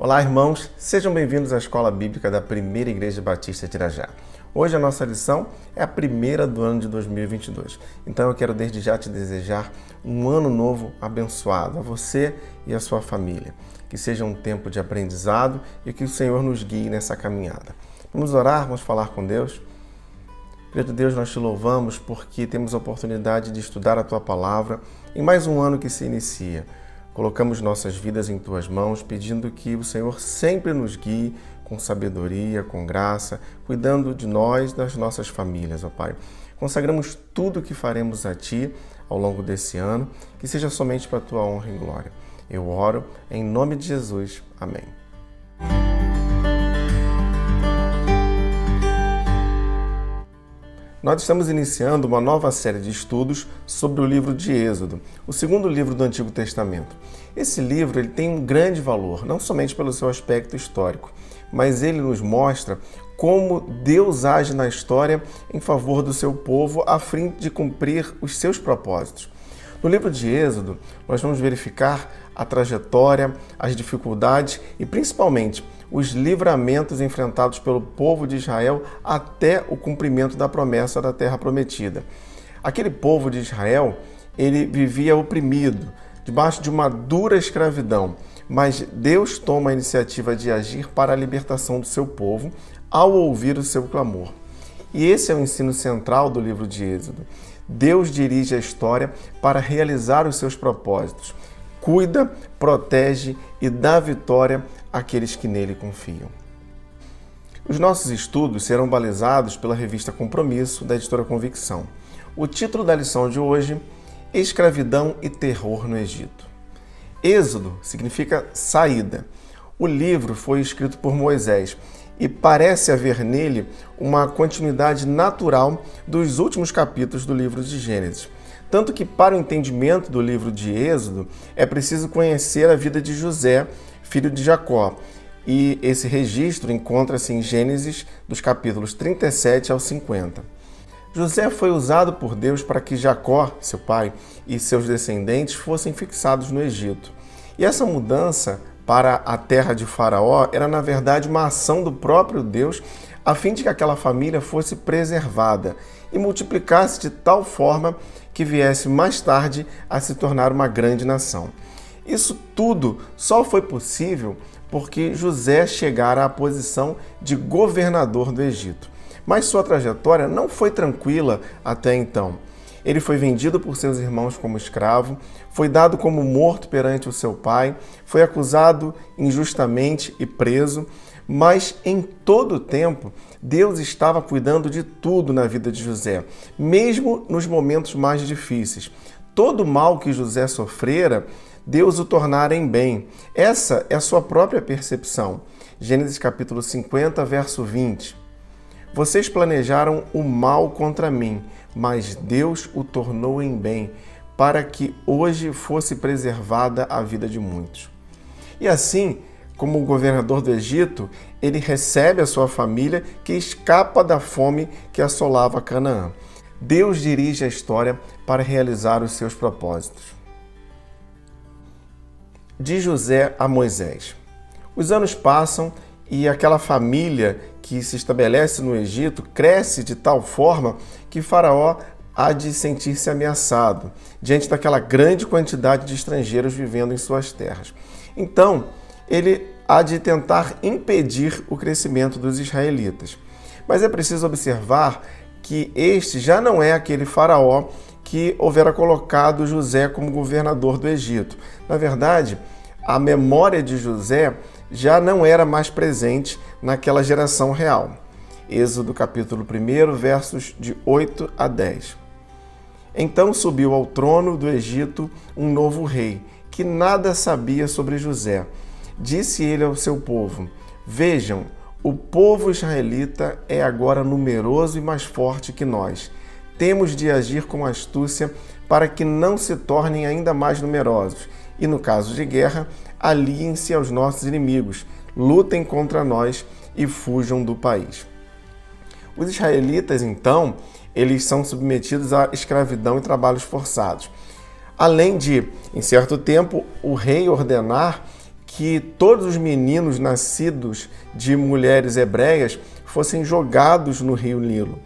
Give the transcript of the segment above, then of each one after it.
Olá, irmãos, sejam bem-vindos à Escola Bíblica da Primeira Igreja Batista de Irajá. Hoje a nossa lição é a primeira do ano de 2022. Então eu quero desde já te desejar um ano novo abençoado a você e a sua família. Que seja um tempo de aprendizado e que o Senhor nos guie nessa caminhada. Vamos orar, vamos falar com Deus. Querido Deus, nós te louvamos porque temos a oportunidade de estudar a Tua Palavra em mais um ano que se inicia. Colocamos nossas vidas em Tuas mãos, pedindo que o Senhor sempre nos guie com sabedoria, com graça, cuidando de nós e das nossas famílias, ó Pai. Consagramos tudo o que faremos a Ti ao longo desse ano, que seja somente para a Tua honra e glória. Eu oro em nome de Jesus. Amém. Nós estamos iniciando uma nova série de estudos sobre o livro de Êxodo, o segundo livro do Antigo Testamento. Esse livro ele tem um grande valor, não somente pelo seu aspecto histórico, mas ele nos mostra como Deus age na história em favor do seu povo a fim de cumprir os seus propósitos. No livro de Êxodo, nós vamos verificar a trajetória, as dificuldades e principalmente os livramentos enfrentados pelo povo de Israel até o cumprimento da promessa da terra prometida. Aquele povo de Israel, ele vivia oprimido, debaixo de uma dura escravidão, mas Deus toma a iniciativa de agir para a libertação do seu povo ao ouvir o seu clamor. E esse é o ensino central do livro de Êxodo. Deus dirige a história para realizar os seus propósitos. Cuida, protege e dá vitória àqueles que nele confiam. Os nossos estudos serão balizados pela revista Compromisso, da editora Convicção. O título da lição de hoje: Escravidão e Terror no Egito. Êxodo significa saída. O livro foi escrito por Moisés e parece haver nele uma continuidade natural dos últimos capítulos do livro de Gênesis. Tanto que, para o entendimento do livro de Êxodo, é preciso conhecer a vida de José, filho de Jacó. E esse registro encontra-se em Gênesis, dos capítulos 37 ao 50. José foi usado por Deus para que Jacó, seu pai, e seus descendentes fossem fixados no Egito. E essa mudança para a terra de Faraó era, na verdade, uma ação do próprio Deus a fim de que aquela família fosse preservada e multiplicasse de tal forma que viesse mais tarde a se tornar uma grande nação. Isso tudo só foi possível porque José chegara à posição de governador do Egito. Mas sua trajetória não foi tranquila até então. Ele foi vendido por seus irmãos como escravo, foi dado como morto perante o seu pai, foi acusado injustamente e preso, mas em todo o tempo Deus estava cuidando de tudo na vida de José, mesmo nos momentos mais difíceis. Todo o mal que José sofrera, Deus o tornara em bem. Essa é a sua própria percepção. Gênesis capítulo 50, verso 20. Vocês planejaram o mal contra mim, mas Deus o tornou em bem, para que hoje fosse preservada a vida de muitos. E assim, como governador do Egito, ele recebe a sua família que escapa da fome que assolava Canaã. Deus dirige a história para realizar os seus propósitos. De José a Moisés. Os anos passam e aquela família que se estabelece no Egito cresce de tal forma que Faraó há de sentir-se ameaçado diante daquela grande quantidade de estrangeiros vivendo em suas terras. Então, ele há de tentar impedir o crescimento dos israelitas. Mas é preciso observar que este já não é aquele Faraó que houvera colocado José como governador do Egito. Na verdade, a memória de José já não era mais presente naquela geração real. Êxodo capítulo 1, versos de 8 a 10. Então subiu ao trono do Egito um novo rei, que nada sabia sobre José. Disse ele ao seu povo: Vejam, o povo israelita é agora numeroso e mais forte que nós. Temos de agir com astúcia para que não se tornem ainda mais numerosos. E no caso de guerra, aliem-se aos nossos inimigos, lutem contra nós e fujam do país. Os israelitas, então, eles são submetidos à escravidão e trabalhos forçados. Além de, em certo tempo, o rei ordenar que todos os meninos nascidos de mulheres hebreias fossem jogados no rio Nilo.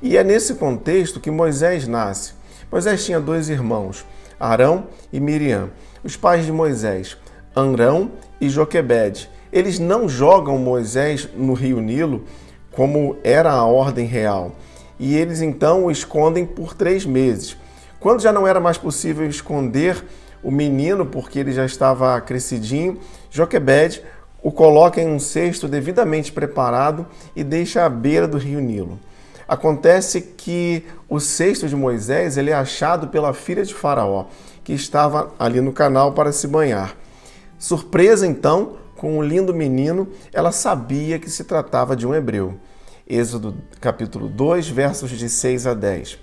E é nesse contexto que Moisés nasce. Moisés tinha 2 irmãos, Arão e Miriam. Os pais de Moisés, Arão e Joquebede. Eles não jogam Moisés no rio Nilo como era a ordem real. E eles então o escondem por 3 meses. Quando já não era mais possível esconder o menino, porque ele já estava crescidinho, Joquebede o coloca em um cesto devidamente preparado e deixa à beira do rio Nilo. Acontece que o cesto de Moisés ele é achado pela filha de Faraó, que estava ali no canal para se banhar. Surpresa então, com o lindo menino, ela sabia que se tratava de um hebreu. Êxodo capítulo 2, versos de 6 a 10.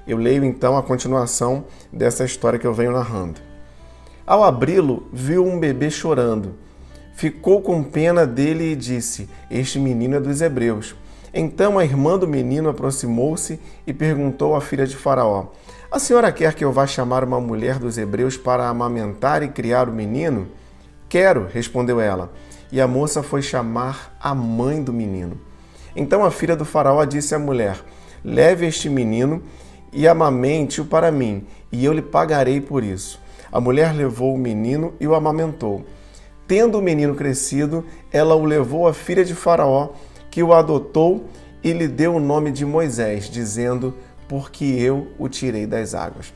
Eu leio então a continuação dessa história que eu venho narrando. Ao abri-lo, viu um bebê chorando. Ficou com pena dele e disse: "Este menino é dos hebreus." Então a irmã do menino aproximou-se e perguntou à filha de Faraó: "A senhora quer que eu vá chamar uma mulher dos hebreus para amamentar e criar o menino?" "Quero", respondeu ela. E a moça foi chamar a mãe do menino. Então a filha do Faraó disse à mulher: "Leve este menino e amamente-o para mim, e eu lhe pagarei por isso." A mulher levou o menino e o amamentou. Tendo o menino crescido, ela o levou à filha de Faraó, que o adotou e lhe deu o nome de Moisés, dizendo: "Porque eu o tirei das águas."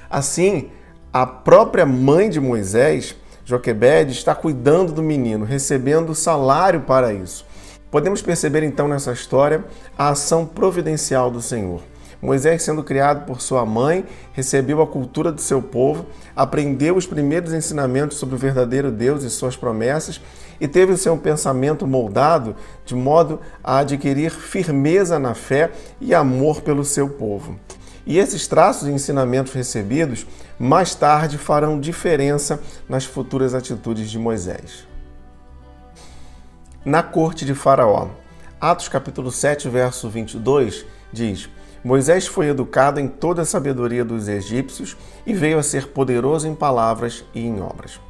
Assim, a própria mãe de Moisés, Joquebede, está cuidando do menino, recebendo salário para isso. Podemos perceber então nessa história a ação providencial do Senhor. Moisés, sendo criado por sua mãe, recebeu a cultura do seu povo, aprendeu os primeiros ensinamentos sobre o verdadeiro Deus e suas promessas e teve o seu pensamento moldado de modo a adquirir firmeza na fé e amor pelo seu povo. E esses traços e ensinamentos recebidos, mais tarde, farão diferença nas futuras atitudes de Moisés. Na corte de Faraó. Atos capítulo 7, verso 22, diz: "Moisés foi educado em toda a sabedoria dos egípcios e veio a ser poderoso em palavras e em obras."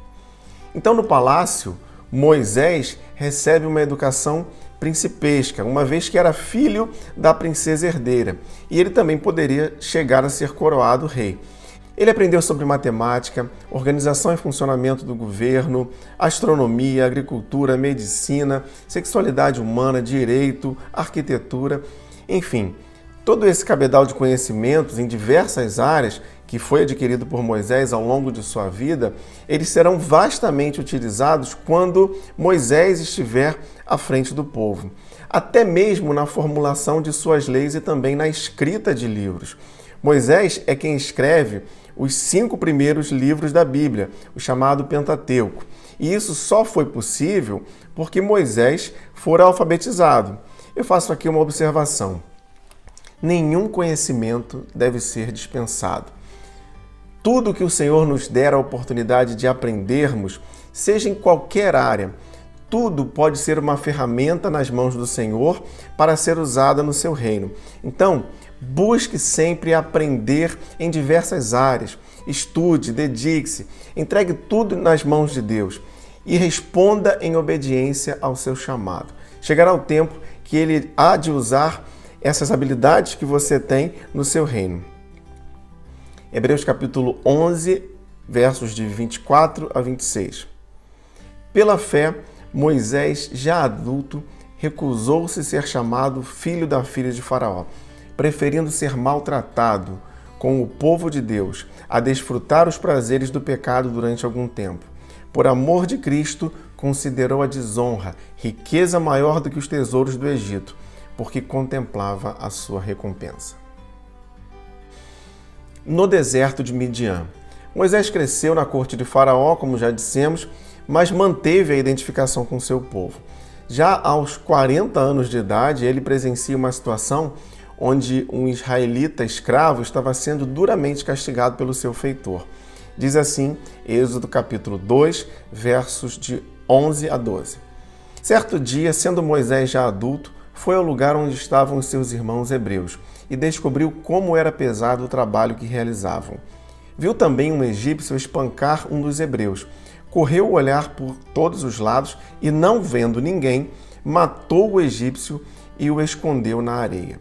Então, no palácio, Moisés recebe uma educação principesca, uma vez que era filho da princesa herdeira, e ele também poderia chegar a ser coroado rei. Ele aprendeu sobre matemática, organização e funcionamento do governo, astronomia, agricultura, medicina, sexualidade humana, direito, arquitetura, enfim, todo esse cabedal de conhecimentos em diversas áreas que foi adquirido por Moisés ao longo de sua vida, eles serão vastamente utilizados quando Moisés estiver à frente do povo, até mesmo na formulação de suas leis e também na escrita de livros. Moisés é quem escreve os 5 primeiros livros da Bíblia, o chamado Pentateuco. E isso só foi possível porque Moisés fora alfabetizado. Eu faço aqui uma observação. Nenhum conhecimento deve ser dispensado. Tudo que o Senhor nos der a oportunidade de aprendermos, seja em qualquer área, tudo pode ser uma ferramenta nas mãos do Senhor para ser usada no seu reino. Então, busque sempre aprender em diversas áreas. Estude, dedique-se, entregue tudo nas mãos de Deus e responda em obediência ao seu chamado. Chegará o tempo que Ele há de usar essas habilidades que você tem no seu reino. Hebreus capítulo 11, versos de 24 a 26. Pela fé, Moisés, já adulto, recusou-se ser chamado filho da filha de Faraó, preferindo ser maltratado com o povo de Deus, a desfrutar os prazeres do pecado durante algum tempo. Por amor de Cristo, considerou a desonra, riqueza maior do que os tesouros do Egito, porque contemplava a sua recompensa. No deserto de Midian. Moisés cresceu na corte de Faraó, como já dissemos, mas manteve a identificação com seu povo. Já aos 40 anos de idade, ele presencia uma situação onde um israelita escravo estava sendo duramente castigado pelo seu feitor. Diz assim, Êxodo capítulo 2, versos de 11 a 12. Certo dia, sendo Moisés já adulto, foi ao lugar onde estavam os seus irmãos hebreus e descobriu como era pesado o trabalho que realizavam. Viu também um egípcio espancar um dos hebreus. correu o olhar por todos os lados e, não vendo ninguém, matou o egípcio e o escondeu na areia.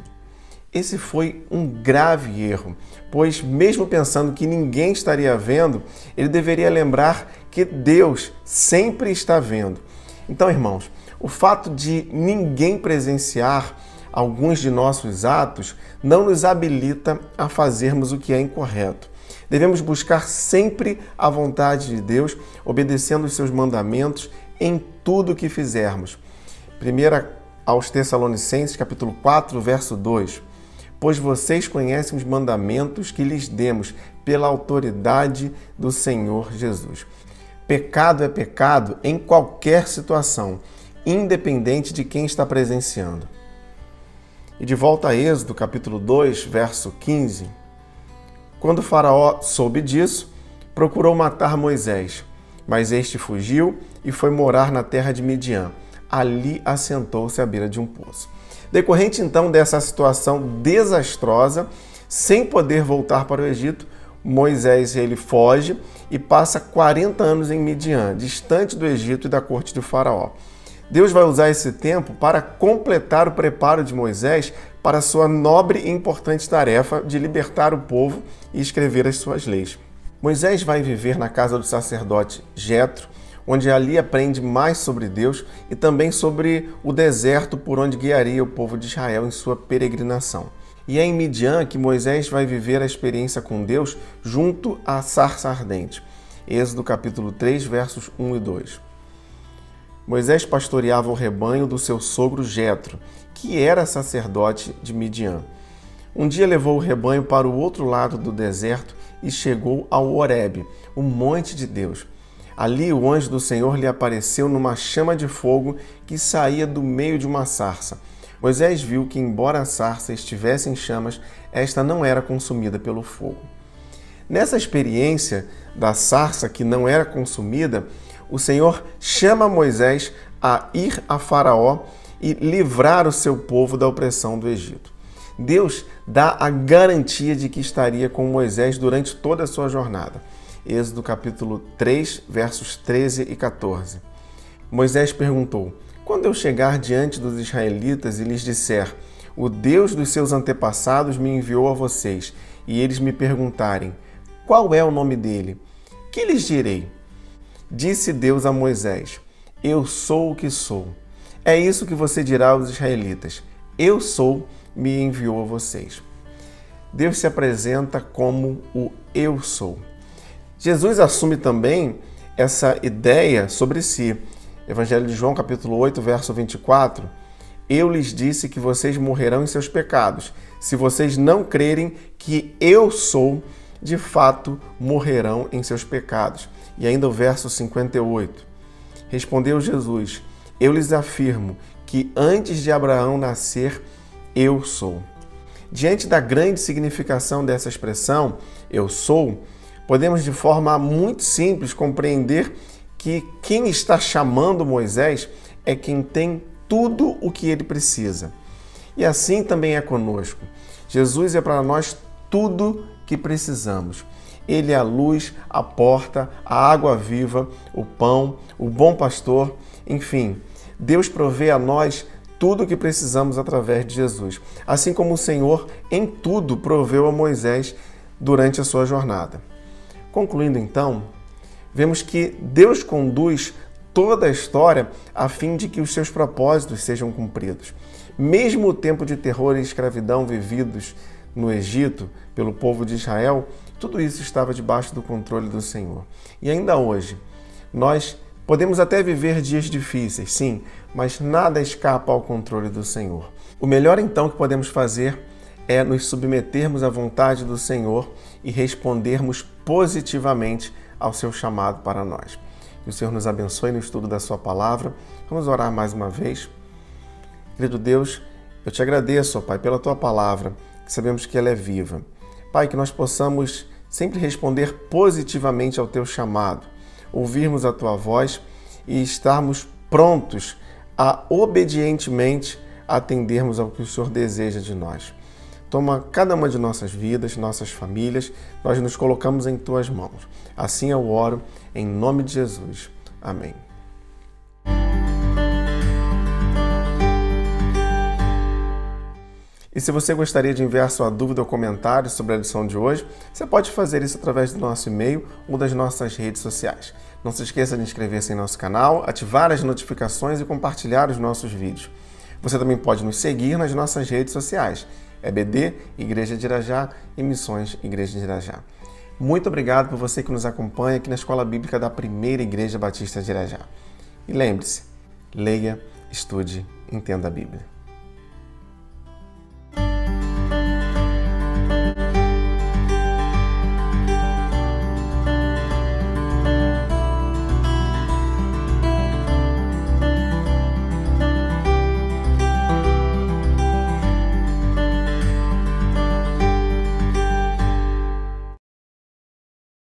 Esse foi um grave erro, pois mesmo pensando que ninguém estaria vendo, ele deveria lembrar que Deus sempre está vendo. Então, irmãos, o fato de ninguém presenciar alguns de nossos atos não nos habilita a fazermos o que é incorreto. Devemos buscar sempre a vontade de Deus, obedecendo os seus mandamentos em tudo o que fizermos. 1 aos Tessalonicenses, capítulo 4, verso 2. Pois vocês conhecem os mandamentos que lhes demos pela autoridade do Senhor Jesus. Pecado é pecado em qualquer situação, independente de quem está presenciando. E de volta a Êxodo, capítulo 2, verso 15. Quando o faraó soube disso, procurou matar Moisés, mas este fugiu e foi morar na terra de Midian. Ali assentou-se à beira de um poço. Decorrente então dessa situação desastrosa, sem poder voltar para o Egito, Moisés ele foge e passa 40 anos em Midian, distante do Egito e da corte de Faraó. Deus vai usar esse tempo para completar o preparo de Moisés para a sua nobre e importante tarefa de libertar o povo e escrever as suas leis. Moisés vai viver na casa do sacerdote Jetro, onde ali aprende mais sobre Deus e também sobre o deserto por onde guiaria o povo de Israel em sua peregrinação. E é em Midian que Moisés vai viver a experiência com Deus junto à sarça ardente. Êxodo capítulo 3, versos 1 e 2. Moisés pastoreava o rebanho do seu sogro Jetro, que era sacerdote de Midian. Um dia levou o rebanho para o outro lado do deserto e chegou ao Horebe, o monte de Deus. Ali o anjo do Senhor lhe apareceu numa chama de fogo que saía do meio de uma sarça. Moisés viu que, embora a sarça estivesse em chamas, esta não era consumida pelo fogo. Nessa experiência da sarça que não era consumida, o Senhor chama Moisés a ir a Faraó e livrar o seu povo da opressão do Egito. Deus dá a garantia de que estaria com Moisés durante toda a sua jornada. Êxodo capítulo 3, versos 13 e 14. Moisés perguntou: quando eu chegar diante dos israelitas e lhes disser, o Deus dos seus antepassados me enviou a vocês, e eles me perguntarem, qual é o nome dele? Que lhes direi? Disse Deus a Moisés, eu sou o que sou. É isso que você dirá aos israelitas, eu sou, me enviou a vocês. Deus se apresenta como o eu sou. Jesus assume também essa ideia sobre si. Evangelho de João, capítulo 8, verso 24. Eu lhes disse que vocês morrerão em seus pecados. Se vocês não crerem que eu sou, de fato morrerão em seus pecados. E ainda o verso 58. Respondeu Jesus, eu lhes afirmo que antes de Abraão nascer, eu sou. Diante da grande significação dessa expressão, eu sou, podemos de forma muito simples compreender que quem está chamando Moisés é quem tem tudo o que ele precisa. E assim também é conosco. Jesus é para nós tudo que precisamos. Ele é a luz, a porta, a água viva, o pão, o bom pastor, enfim. Deus provê a nós tudo o que precisamos através de Jesus. Assim como o Senhor em tudo proveu a Moisés durante a sua jornada. Concluindo então, vemos que Deus conduz toda a história a fim de que os seus propósitos sejam cumpridos. Mesmo o tempo de terror e escravidão vividos no Egito pelo povo de Israel, tudo isso estava debaixo do controle do Senhor. E ainda hoje, nós podemos até viver dias difíceis, sim, mas nada escapa ao controle do Senhor. O melhor então que podemos fazer é nos submetermos à vontade do Senhor e respondermos positivamente ao seu chamado para nós. Que o Senhor nos abençoe no estudo da sua palavra. Vamos orar mais uma vez. Querido Deus, eu te agradeço, ó Pai, pela tua palavra, que sabemos que ela é viva. Pai, que nós possamos sempre responder positivamente ao teu chamado, ouvirmos a tua voz e estarmos prontos a obedientemente atendermos ao que o Senhor deseja de nós. Toma cada uma de nossas vidas, nossas famílias, nós nos colocamos em Tuas mãos. Assim eu oro, em nome de Jesus. Amém. E se você gostaria de enviar sua dúvida ou comentário sobre a lição de hoje, você pode fazer isso através do nosso e-mail ou das nossas redes sociais. Não se esqueça de inscrever-se em nosso canal, ativar as notificações e compartilhar os nossos vídeos. Você também pode nos seguir nas nossas redes sociais, EBD, Igreja de Irajá e Missões Igreja de Irajá. Muito obrigado por você que nos acompanha aqui na Escola Bíblica da Primeira Igreja Batista de Irajá. E lembre-se, leia, estude, entenda a Bíblia.